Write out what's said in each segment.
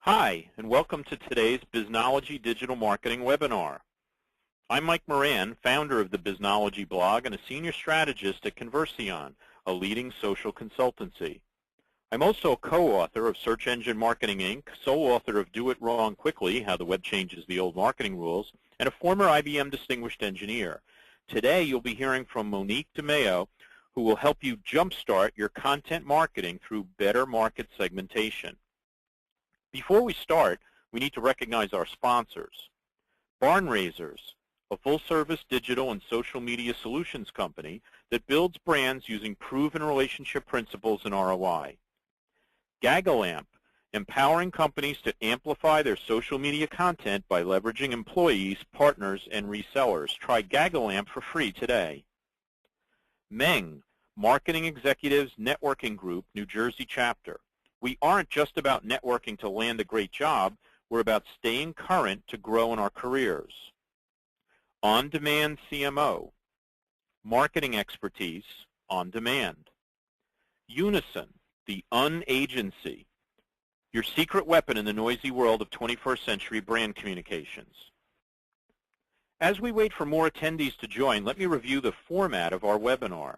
Hi, and welcome to today's Biznology Digital Marketing webinar. I'm Mike Moran, founder of the Biznology blog and a senior strategist at Conversion, a leading social consultancy. I'm also a co-author of Search Engine Marketing Inc., sole author of Do It Wrong Quickly, How the Web Changes the Old Marketing Rules, and a former IBM Distinguished Engineer. Today, you'll be hearing from Monique Maio, who will help you jumpstart your content marketing through better market segmentation. Before we start, we need to recognize our sponsors. Barn Raisers, a full-service digital and social media solutions company that builds brands using proven relationship principles and ROI. Gagalamp, empowering companies to amplify their social media content by leveraging employees, partners, and resellers. Try Gagalamp for free today. Meng, Marketing Executives Networking Group, New Jersey chapter. We aren't just about networking to land a great job. We're about staying current to grow in our careers. On-Demand CMO, marketing expertise on demand. Unison, the unagency, your secret weapon in the noisy world of 21st century brand communications. As we wait for more attendees to join, let me review the format of our webinar.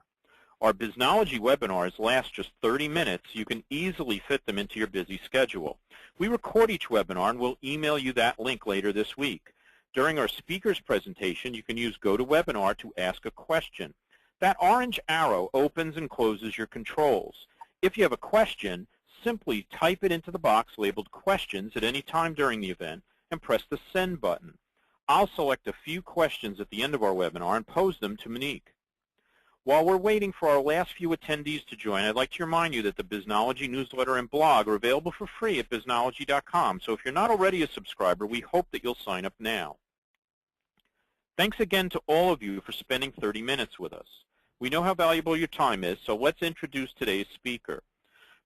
Our Biznology webinars last just 30 minutes. You can easily fit them into your busy schedule. We record each webinar and we'll email you that link later this week. During our speaker's presentation, you can use GoToWebinar to ask a question. That orange arrow opens and closes your controls. If you have a question, simply type it into the box labeled Questions at any time during the event and press the Send button. I'll select a few questions at the end of our webinar and pose them to Monique. While we're waiting for our last few attendees to join, I'd like to remind you that the Biznology newsletter and blog are available for free at biznology.com. So if you're not already a subscriber, we hope that you'll sign up now. Thanks again to all of you for spending 30 minutes with us. We know how valuable your time is, so let's introduce today's speaker.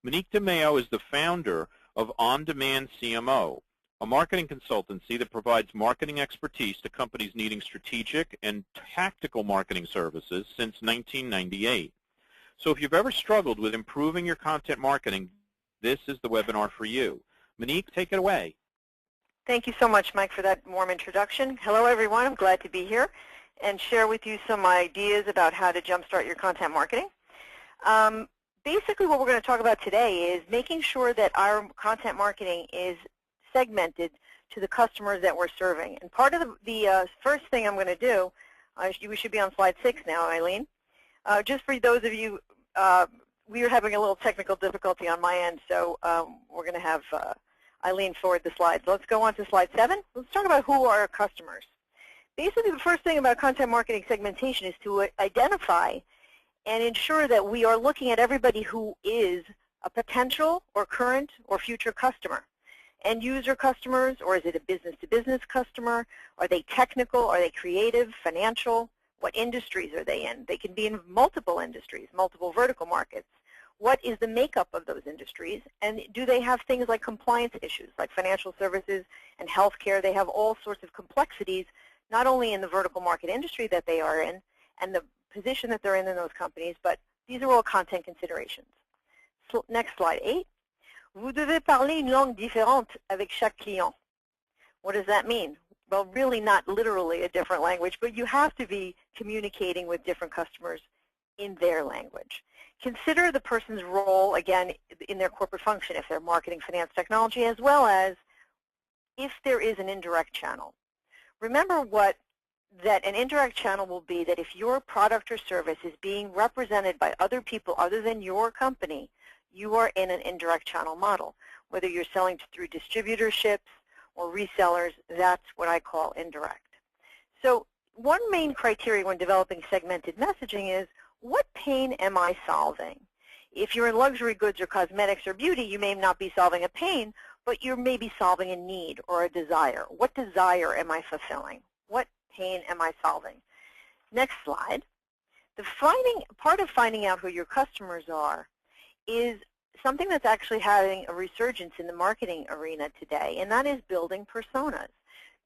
Monique Maio is the founder of On-Demand CMO, a marketing consultancy that provides marketing expertise to companies needing strategic and tactical marketing services since 1998. So if you've ever struggled with improving your content marketing, this is the webinar for you. Monique, take it away. Thank you so much, Mike, for that warm introduction. Hello, everyone. I'm glad to be here and share with you some ideas about how to jumpstart your content marketing. Basically, what we're going to talk about today is making sure that our content marketing is segmented to the customers that we're serving. And part of the first thing I'm going to do, we should be on slide 6 now, Eileen. Just for those of you, we are having a little technical difficulty on my end, so we're going to have Eileen forward the slides. Let's go on to slide 7. Let's talk about who are our customers. Basically, the first thing about content marketing segmentation is to identify and ensure that we are looking at everybody who is a potential or current or future customer. End user customers, or is it a business-to-business customer? Are they technical? Are they creative, financial? What industries are they in? They can be in multiple industries, multiple vertical markets. What is the makeup of those industries? And do they have things like compliance issues, like financial services and healthcare? They have all sorts of complexities, not only in the vertical market industry that they are in and the position that they're in those companies, but these are all content considerations. So, next slide, 8. Vous devez parler une langue différente avec chaque client. What does that mean? Well, really not literally a different language, but you have to be communicating with different customers in their language. Consider the person's role, again, in their corporate function, if they're marketing, finance, technology, as well as if there is an indirect channel. Remember that an indirect channel will be that if your product or service is being represented by other people other than your company, you are in an indirect channel model. Whether you're selling through distributorships or resellers, that's what I call indirect. So one main criteria when developing segmented messaging is, what pain am I solving? If you're in luxury goods or cosmetics or beauty, you may not be solving a pain, but you may be solving a need or a desire. What desire am I fulfilling? What pain am I solving? Next slide. Part of finding out who your customers are is something that's actually having a resurgence in the marketing arena today, and that is building personas.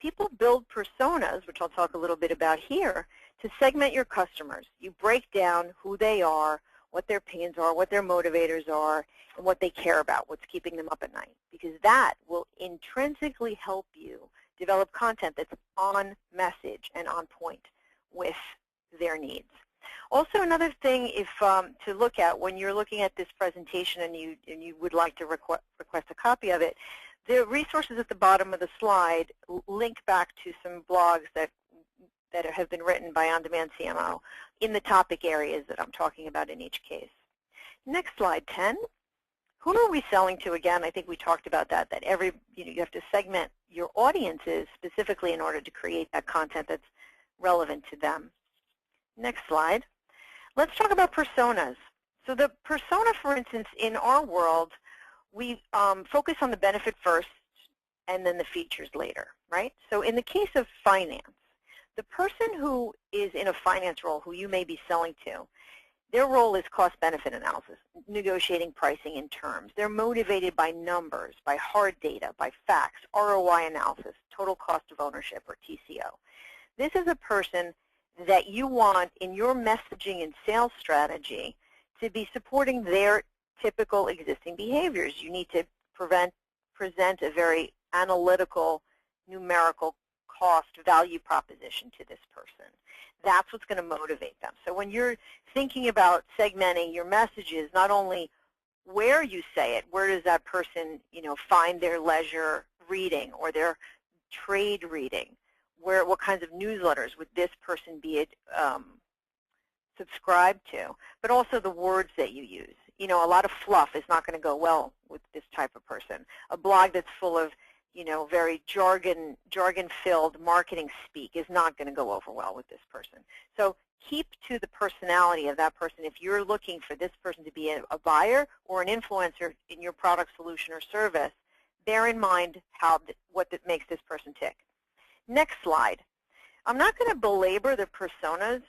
People build personas, which I'll talk a little bit about here, to segment your customers. You break down who they are, what their pains are, what their motivators are, and what they care about, what's keeping them up at night. Because that will intrinsically help you develop content that's on message and on point with their needs. Also, another thing to look at when you're looking at this presentation and you would like to request a copy of it, the resources at the bottom of the slide link back to some blogs that have been written by On-Demand CMO in the topic areas that I'm talking about in each case. Next slide, 10. Who are we selling to? Again, I think we talked about that you have to segment your audiences specifically in order to create that content that's relevant to them. Next slide. Let's talk about personas. So the persona, for instance, in our world, we focus on the benefit first and then the features later, right? So in the case of finance, the person who is in a finance role who you may be selling to, their role is cost-benefit analysis, negotiating pricing in terms. They're motivated by numbers, by hard data, by facts, ROI analysis, total cost of ownership, or TCO. This is a person that you want in your messaging and sales strategy to be supporting their typical existing behaviors. You need to present a very analytical, numerical cost value proposition to this person. That's what's going to motivate them. So when you're thinking about segmenting your messages, not only where you say it, where does that person, find their leisure reading or their trade reading, what kinds of newsletters would this person be subscribed to, but also the words that you use. A lot of fluff is not going to go well with this type of person. A blog that's full of very jargon-filled marketing speak is not going to go over well with this person. So keep to the personality of that person. If you're looking for this person to be a buyer or an influencer in your product, solution, or service, bear in mind what makes this person tick. Next slide. I'm not going to belabor the personas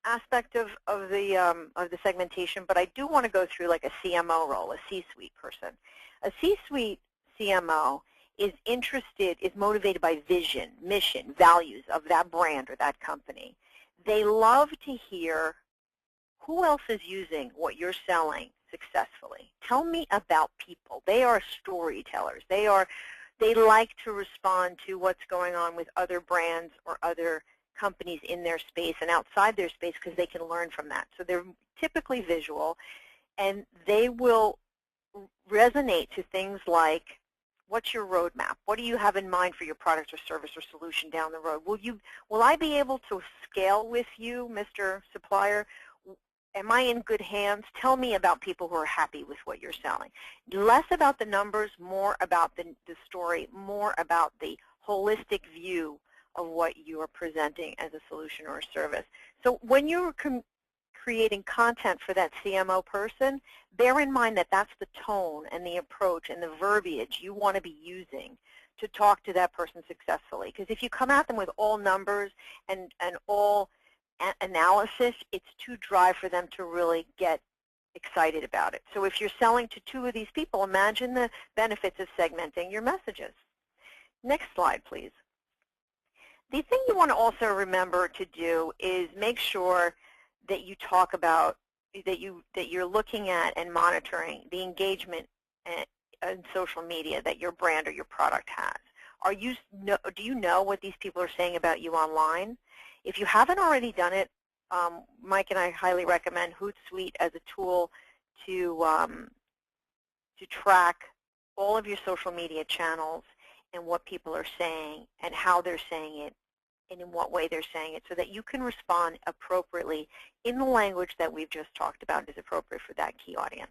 aspect of the segmentation, but I do want to go through like a CMO role, a C-suite person. A C-suite CMO is motivated by vision, mission, values of that brand or that company. They love to hear who else is using what you're selling successfully. Tell me about people. They are storytellers. They like to respond to what's going on with other brands or other companies in their space and outside their space because they can learn from that. So they're typically visual, and they will resonate to things like, what's your roadmap? What do you have in mind for your product or service or solution down the road? Will I be able to scale with you, Mr. Supplier? Am I in good hands? Tell me about people who are happy with what you're selling. Less about the numbers, more about the story, more about the holistic view of what you are presenting as a solution or a service. So when you're creating content for that CMO person, bear in mind that that's the tone and the approach and the verbiage you want to be using to talk to that person successfully. Because if you come at them with all numbers and all analysis, it's too dry for them to really get excited about it. So if you're selling to two of these people, imagine the benefits of segmenting your messages. Next slide, please. The thing you want to also remember to do is make sure that you talk about, that you're looking at and monitoring the engagement in social media that your brand or your product has. Do you know what these people are saying about you online? If you haven't already done it, Mike and I highly recommend Hootsuite as a tool to track all of your social media channels and what people are saying and how they're saying it and in what way they're saying it, so that you can respond appropriately in the language that we've just talked about is appropriate for that key audience.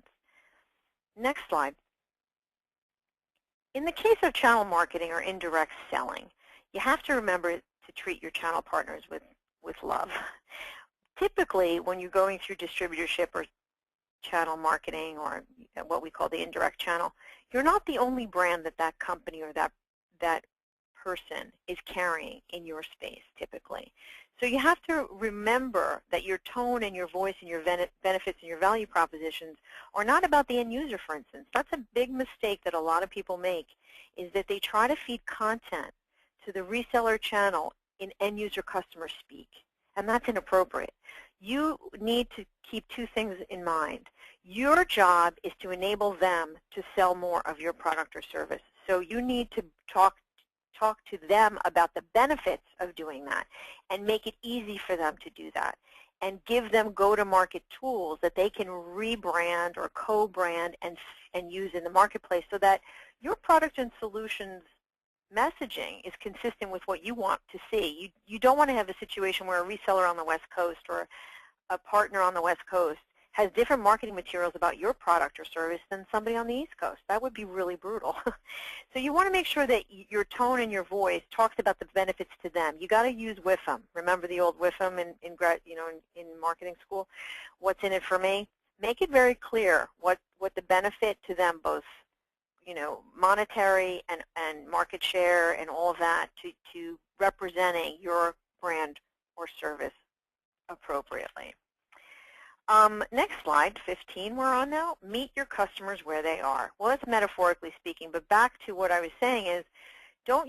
Next slide. In the case of channel marketing or indirect selling, you have to remember to treat your channel partners with love. Typically, when you're going through distributorship or channel marketing or what we call the indirect channel, you're not the only brand that company or that person is carrying in your space typically. So you have to remember that your tone and your voice and your benefits and your value propositions are not about the end user, for instance. That's a big mistake that a lot of people make, is that they try to feed content to the reseller channel in end user customer speak, and that's inappropriate. you need to keep two things in mind. Your job is to enable them to sell more of your product or service. So you need to talk to them about the benefits of doing that and make it easy for them to do that, and give them go-to-market tools that they can rebrand or co-brand and use in the marketplace, so that your product and solutions messaging is consistent with what you want to see. You don't want to have a situation where a reseller on the West Coast or a partner on the West Coast has different marketing materials about your product or service than somebody on the East Coast. That would be really brutal. So you want to make sure that your tone and your voice talks about the benefits to them. You got to use WIFM. Remember the old WIFM in marketing school? What's in it for me? Make it very clear what the benefit to them, both monetary and market share and all of that, to representing your brand or service appropriately. Next slide, 15 we're on now. Meet your customers where they are. Well, that's metaphorically speaking, but back to what I was saying is, don't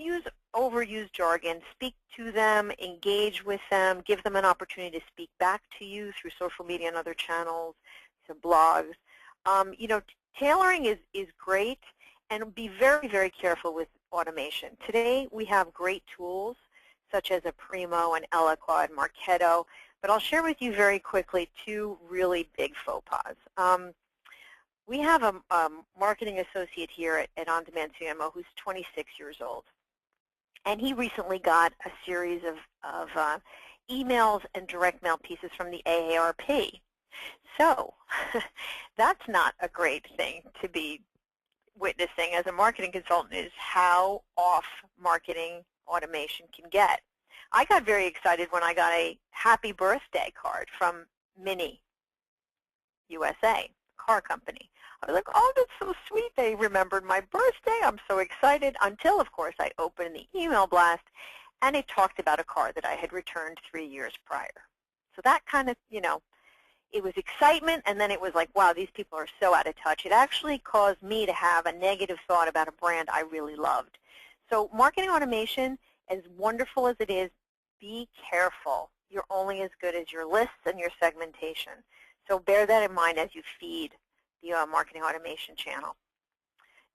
overuse jargon. Speak to them, engage with them, give them an opportunity to speak back to you through social media and other channels, to blogs. Tailoring is great, and be very, very careful with automation. Today we have great tools such as a Primo, and Eloquat, Marketo, but I'll share with you very quickly two really big faux pas. We have a marketing associate here at On Demand CMO who's 26 years old, and he recently got a series of emails and direct mail pieces from the AARP. So that's not a great thing to be witnessing as a marketing consultant, is how off marketing automation can get. I got very excited when I got a happy birthday card from Mini USA, car company. I was like, oh, that's so sweet. They remembered my birthday. I'm so excited, until, of course, I opened the email blast, and it talked about a car that I had returned 3 years prior. So that kind of, it was excitement, and then it was like, wow, these people are so out of touch. It actually caused me to have a negative thought about a brand I really loved. So marketing automation, as wonderful as it is, be careful. You're only as good as your lists and your segmentation. So bear that in mind as you feed the marketing automation channel.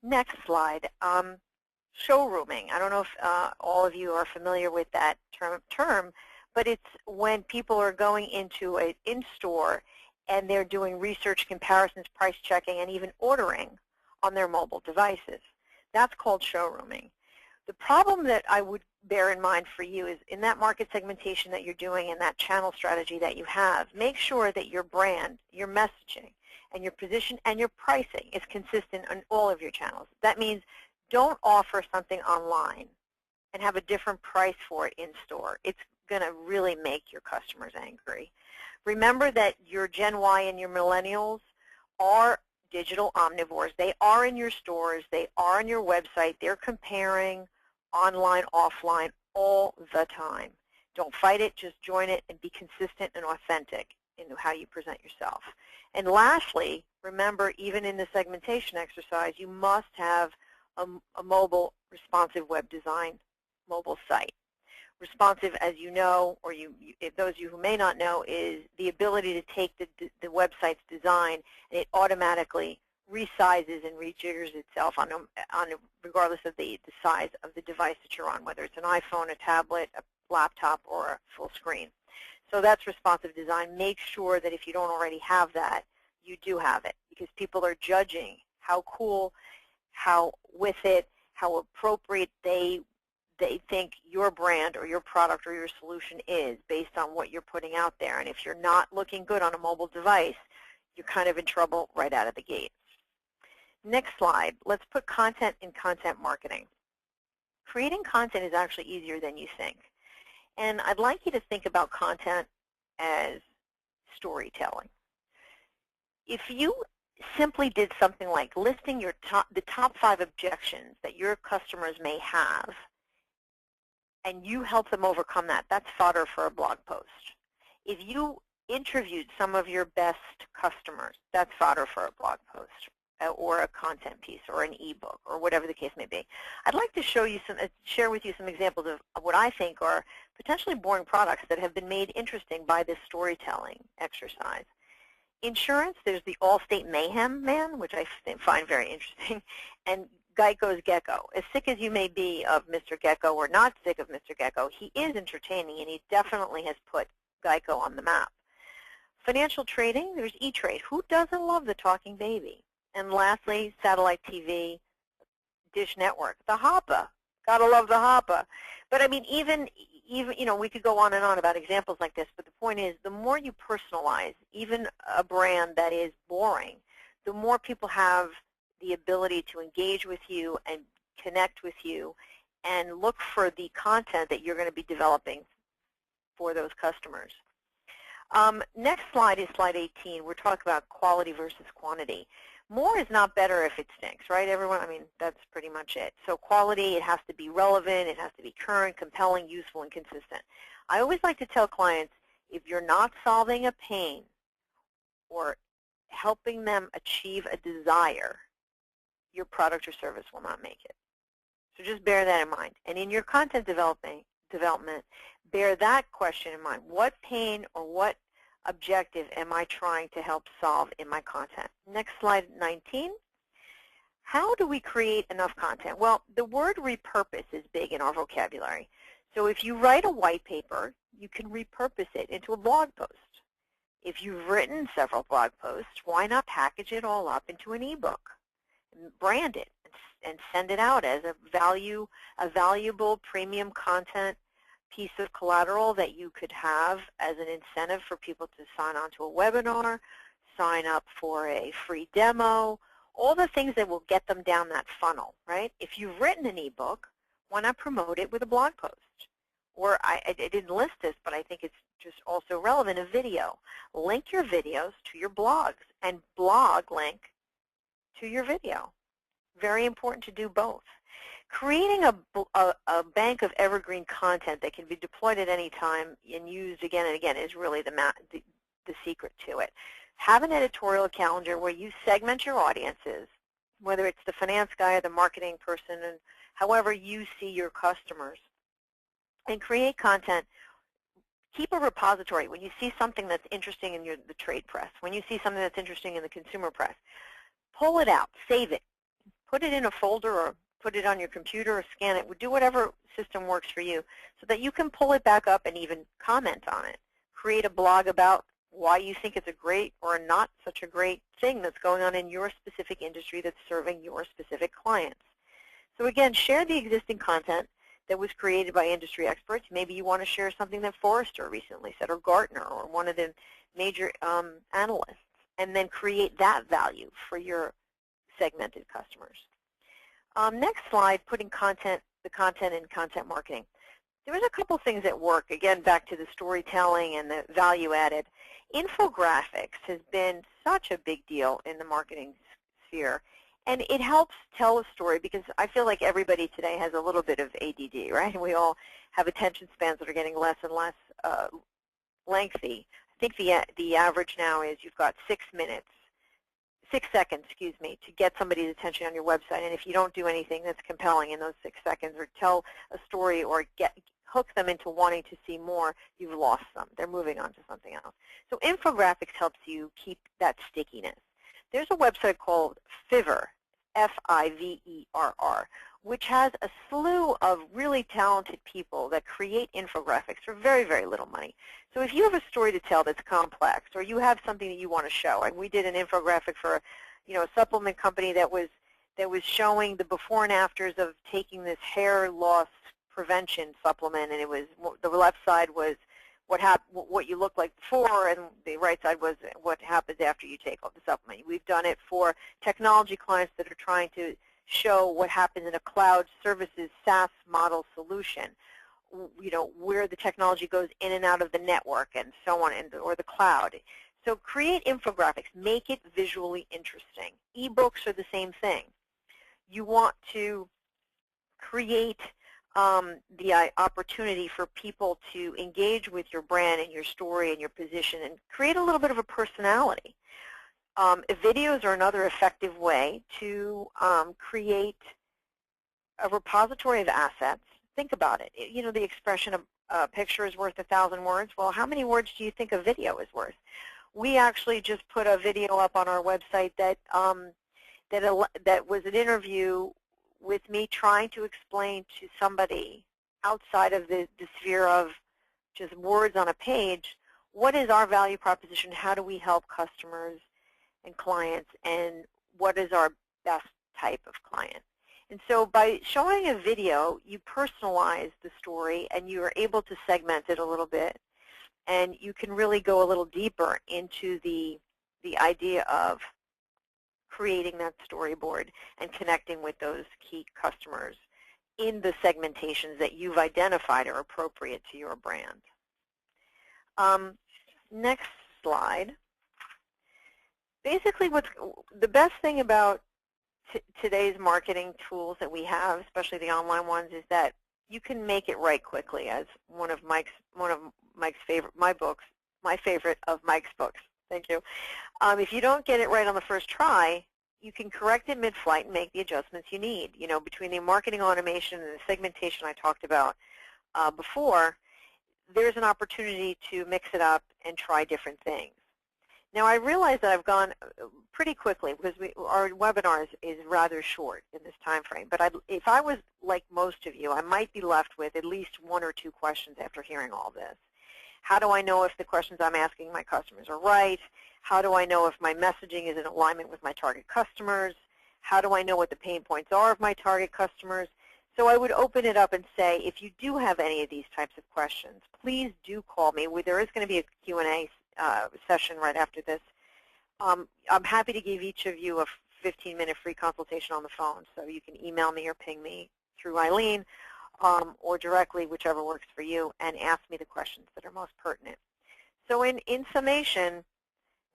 Next slide. Showrooming. I don't know if all of you are familiar with that term, but it's when people are going into an in-store and they're doing research, comparisons, price checking, and even ordering on their mobile devices. That's called showrooming. The problem that I would bear in mind for you is, in that market segmentation that you're doing and that channel strategy that you have, make sure that your brand, your messaging, and your position and your pricing is consistent on all of your channels. That means don't offer something online and have a different price for it in store. It's going to really make your customers angry. Remember that your Gen Y and your millennials are digital omnivores. They are in your stores. They are on your website. They're comparing online, offline, all the time. Don't fight it. Just join it and be consistent and authentic in how you present yourself. And lastly, remember, even in the segmentation exercise, you must have a mobile responsive web design mobile site. Responsive, as you know, or if those of you who may not know, is the ability to take the website's design and it automatically resizes and rejiggers itself regardless of the size of the device that you're on, whether it's an iPhone, a tablet, a laptop, or a full screen. So that's responsive design. Make sure that if you don't already have that, you do have it, because people are judging how cool, how with it, how appropriate they think your brand or your product or your solution is based on what you're putting out there. And if you're not looking good on a mobile device, you're kind of in trouble right out of the gate. Next slide. Let's put content in content marketing. Creating content is actually easier than you think. And I'd like you to think about content as storytelling. If you simply did something like listing the top 5 objections that your customers may have, and you help them overcome that, that's fodder for a blog post. If you interviewed some of your best customers, that's fodder for a blog post. or a content piece or an ebook or whatever the case may be. I'd like to share with you some examples of what I think are potentially boring products that have been made interesting by this storytelling exercise. Insurance, there's the Allstate Mayhem Man, which I find very interesting, and Geico's Gecko. As sick as you may be of Mr. Gecko or not sick of Mr. Gecko, he is entertaining, and he definitely has put Geico on the map. Financial trading, there's E-Trade. Who doesn't love the talking baby? And lastly, satellite TV, Dish Network, the Hoppa. Gotta love the Hoppa. But I mean, even we could go on and on about examples like this, but the point is, the more you personalize even a brand that is boring, the more people have the ability to engage with you and connect with you and look for the content that you're going to be developing for those customers. Next slide is slide 18. We're talking about quality versus quantity. More is not better if it stinks, right, everyone? I mean, that's pretty much it. So quality, it has to be relevant, it has to be current, compelling, useful, and consistent. I always like to tell clients, if you're not solving a pain or helping them achieve a desire, your product or service will not make it. So just bear that in mind. And in your content development, bear that question in mind. What pain or what objective am I trying to help solve in my content? Next slide, 19. How do we create enough content? Well, the word repurpose is big in our vocabulary. So if you write a white paper, you can repurpose it into a blog post. If you've written several blog posts, why not package it all up into an ebook, brand it, and send it out as a valuable premium content piece of collateral that you could have as an incentive for people to sign on to a webinar, sign up for a free demo, all the things that will get them down that funnel, right? If you've written an ebook, why not promote it with a blog post? Or I didn't list this, but I think it's just also relevant, a video. Link your videos to your blogs and blog link to your video. Very important to do both. Creating a bank of evergreen content that can be deployed at any time and used again and again is really the secret to it. Have an editorial calendar where you segment your audiences, whether it's the finance guy or the marketing person, and however you see your customers, and create content. Keep a repository. When you see something that's interesting in the trade press, when you see something that's interesting in the consumer press, pull it out, save it, put it in a folder or put it on your computer or scan it. Do whatever system works for you so that you can pull it back up and even comment on it. Create a blog about why you think it's a great or not such a great thing that's going on in your specific industry that's serving your specific clients. So again, share the existing content that was created by industry experts. Maybe you want to share something that Forrester recently said, or Gartner, or one of the major analysts, and then create that value for your segmented customers. Next slide, putting the content in content marketing. There's a couple things that work. Again, back to the storytelling and the value added. Infographics has been such a big deal in the marketing sphere. And it helps tell a story because I feel like everybody today has a little bit of ADD, right? And we all have attention spans that are getting less and less lengthy. I think the average now is you've got 6 seconds, to get somebody's attention on your website. And if you don't do anything that's compelling in those 6 seconds or tell a story or hook them into wanting to see more, you've lost them. They're moving on to something else. So infographics helps you keep that stickiness. There's a website called Fiverr, Fiverr, which has a slew of really talented people that create infographics for very, very little money. So if you have a story to tell that's complex, or you have something that you want to show, and we did an infographic for a supplement company that was showing the before and afters of taking this hair loss prevention supplement, and it was the left side was what you look like before, and the right side was what happens after you take the supplement. We've done it for technology clients that are trying to show what happens in a cloud services SaaS model solution, where the technology goes in and out of the network and so on, or the cloud. So create infographics. Make it visually interesting. Ebooks are the same thing. You want to create the opportunity for people to engage with your brand and your story and your position and create a little bit of a personality. Videos are another effective way to create a repository of assets. Think about it. You know the expression of a picture is worth 1,000 words. Well, how many words do you think a video is worth? We actually just put a video up on our website that that was an interview with me trying to explain to somebody outside of the sphere of just words on a page, what is our value proposition, how do we help customers and clients, and what is our best type of client. And so by showing a video, you personalize the story and you are able to segment it a little bit, and you can really go a little deeper into the idea of creating that storyboard and connecting with those key customers in the segmentations that you've identified are appropriate to your brand. Next slide. Basically, what's the best thing about today's marketing tools that we have, especially the online ones, is that you can make it right quickly. As one of Mike's favorite, my favorite of Mike's books. Thank you. If you don't get it right on the first try, you can correct it mid-flight and make the adjustments you need. You know, between the marketing automation and the segmentation I talked about before, there's an opportunity to mix it up and try different things. Now, I realize that I've gone pretty quickly because our webinar is rather short in this time frame. But if I was like most of you, I might be left with at least 1 or 2 questions after hearing all this. How do I know if the questions I'm asking my customers are right? How do I know if my messaging is in alignment with my target customers? How do I know what the pain points are of my target customers? So I would open it up and say, if you do have any of these types of questions, please do call me. There is going to be a Q&A session right after this. I'm happy to give each of you a 15-minute free consultation on the phone, so you can email me or ping me through Eileen or directly, whichever works for you, and ask me the questions that are most pertinent. So in summation,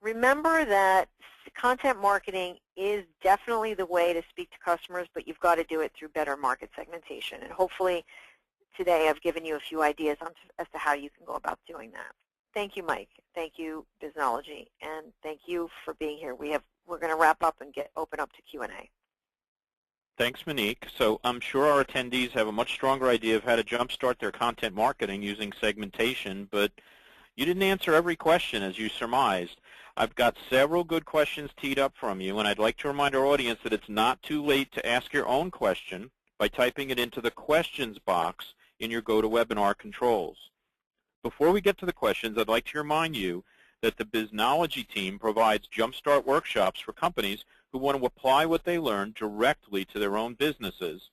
remember that content marketing is definitely the way to speak to customers, but you've got to do it through better market segmentation. And hopefully today I've given you a few ideas as to how you can go about doing that. Thank you, Mike. Thank you, Biznology, and thank you for being here. We're going to wrap up and open up to Q&A. Thanks, Monique. So I'm sure our attendees have a much stronger idea of how to jumpstart their content marketing using segmentation, but you didn't answer every question as you surmised. I've got several good questions teed up from you, and I'd like to remind our audience that it's not too late to ask your own question by typing it into the questions box in your GoToWebinar controls. Before we get to the questions, I'd like to remind you that the Biznology team provides Jumpstart workshops for companies who want to apply what they learned directly to their own businesses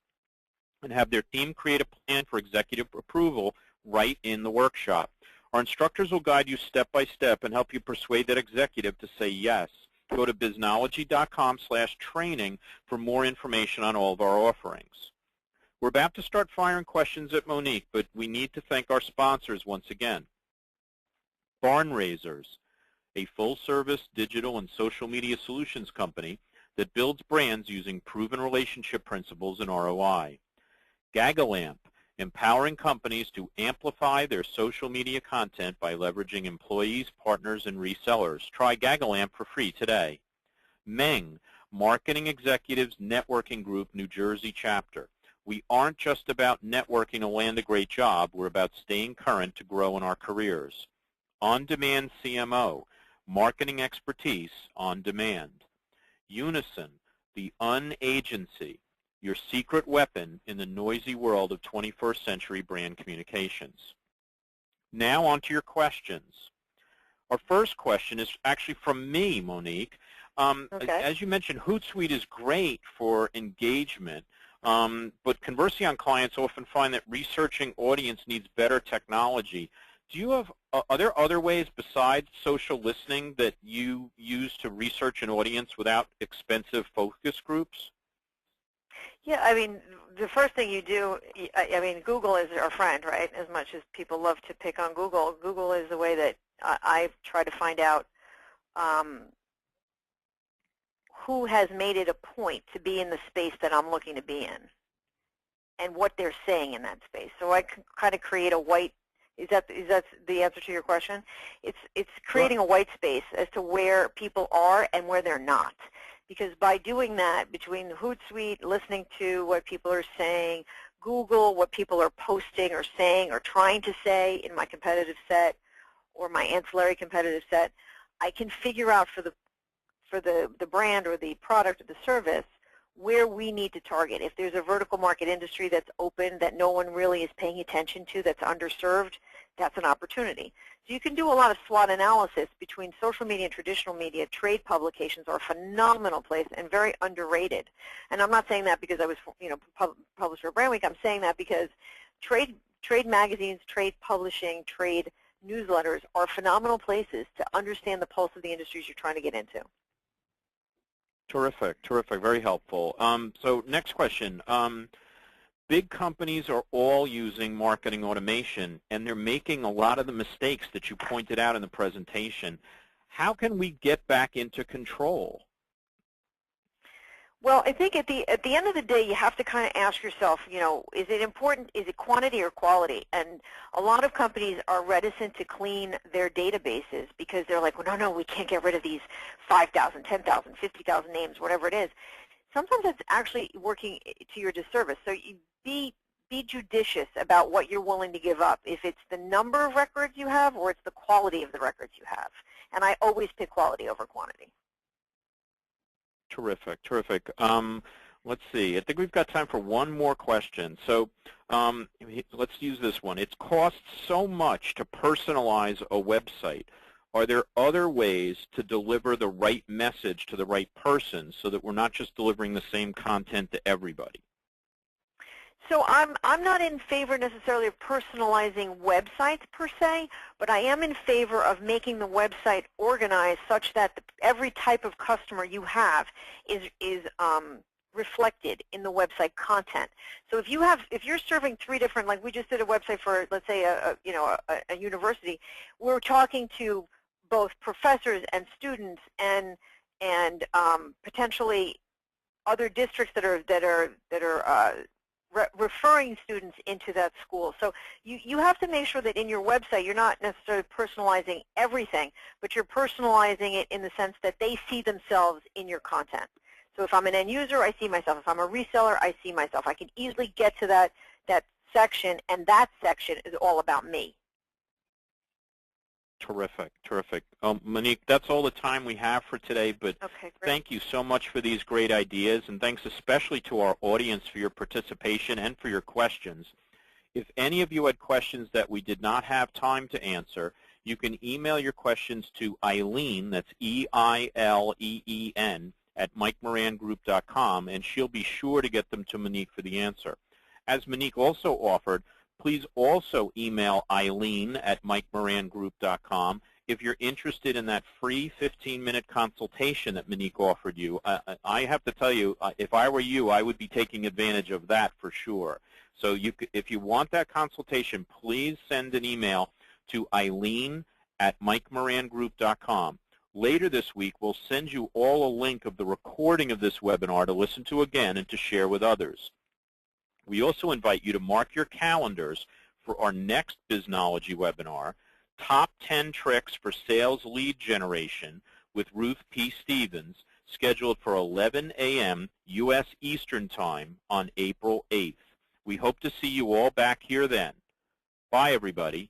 and have their team create a plan for executive approval right in the workshop. Our instructors will guide you step by step and help you persuade that executive to say yes. Go to biznology.com/training for more information on all of our offerings. We're about to start firing questions at Monique, but we need to thank our sponsors once again. Barn Raisers, a full-service digital and social media solutions company that builds brands using proven relationship principles and ROI. Gagalamp, empowering companies to amplify their social media content by leveraging employees, partners, and resellers. Try Gagalamp for free today. Meng, Marketing Executives Networking Group, New Jersey chapter. We aren't just about networking to land a great job. We're about staying current to grow in our careers. On Demand CMO, marketing expertise on demand. Unison, the unagency, your secret weapon in the noisy world of 21st century brand communications. Now on to your questions. Our first question is actually from me, Monique. Okay. As you mentioned, Hootsuite is great for engagement, but Conversión clients often find that researching audience needs better technology. Do you have, are there other ways besides social listening that you use to research an audience without expensive focus groups? Yeah, I mean, the first thing you do, I mean, Google is our friend, right? As much as people love to pick on Google, Google is the way that I try to find out who has made it a point to be in the space that I'm looking to be in and what they're saying in that space. So I can kind of create a white, Is that the answer to your question? It's creating a white space as to where people are and where they're not. Because by doing that, between the Hootsuite, listening to what people are saying, Google what people are posting or saying or trying to say in my competitive set or my ancillary competitive set, I can figure out for the brand or the product or the service where we need to target. If there's a vertical market industry that's open that no one really is paying attention to, that's underserved, that's an opportunity. So you can do a lot of SWOT analysis between social media and traditional media. Trade publications are a phenomenal place and very underrated. And I'm not saying that because I was, published for Brand Week. I'm saying that because trade magazines, trade publishing, trade newsletters are phenomenal places to understand the pulse of the industries you're trying to get into. Terrific, terrific, very helpful. So next question. Big companies are all using marketing automation, and they're making a lot of the mistakes that you pointed out in the presentation. How can we get back into control? Well, I think at the end of the day, you have to kind of ask yourself, is it important, is it quantity or quality? And a lot of companies are reticent to clean their databases because they're like, well, no, we can't get rid of these 5,000, 10,000, 50,000 names, whatever it is. Sometimes it's actually working to your disservice. So you be judicious about what you're willing to give up, if it's the number of records you have or it's the quality of the records you have. And I always pick quality over quantity. Terrific, terrific. Let's see. I think we've got time for one more question. So let's use this one. It costs so much to personalize a website. Are there other ways to deliver the right message to the right person so that we're not just delivering the same content to everybody? So I'm not in favor necessarily of personalizing websites per se, but I am in favor of making the website organized such that every type of customer you have is reflected in the website content. So if you're serving three different, like we just did a website for, let's say a university, we're talking to both professors and students and potentially other districts that are referring students into that school. So you have to make sure that in your website you're not necessarily personalizing everything, but you're personalizing it in the sense that they see themselves in your content. So if I'm an end user, I see myself. If I'm a reseller, I see myself. I can easily get to that section, and that section is all about me. Terrific, terrific. Monique, that's all the time we have for today, but okay, thank you so much for these great ideas, and thanks especially to our audience for your participation and for your questions. If any of you had questions that we did not have time to answer, you can email your questions to Eileen, that's E-I-L-E-E-N, at MikeMoranGroup.com, and she'll be sure to get them to Monique for the answer. As Monique also offered, please also email Eileen at MikeMoranGroup.com if you're interested in that free 15-minute consultation that Monique offered you. I have to tell you, if I were you, I would be taking advantage of that for sure. So if you want that consultation, please send an email to Eileen at MikeMoranGroup.com. Later this week, we'll send you all a link of the recording of this webinar to listen to again and to share with others. We also invite you to mark your calendars for our next Biznology webinar, Top 10 Tricks for Sales Lead Generation with Ruth P. Stevens, scheduled for 11 a.m. U.S. Eastern Time on April 8th. We hope to see you all back here then. Bye, everybody.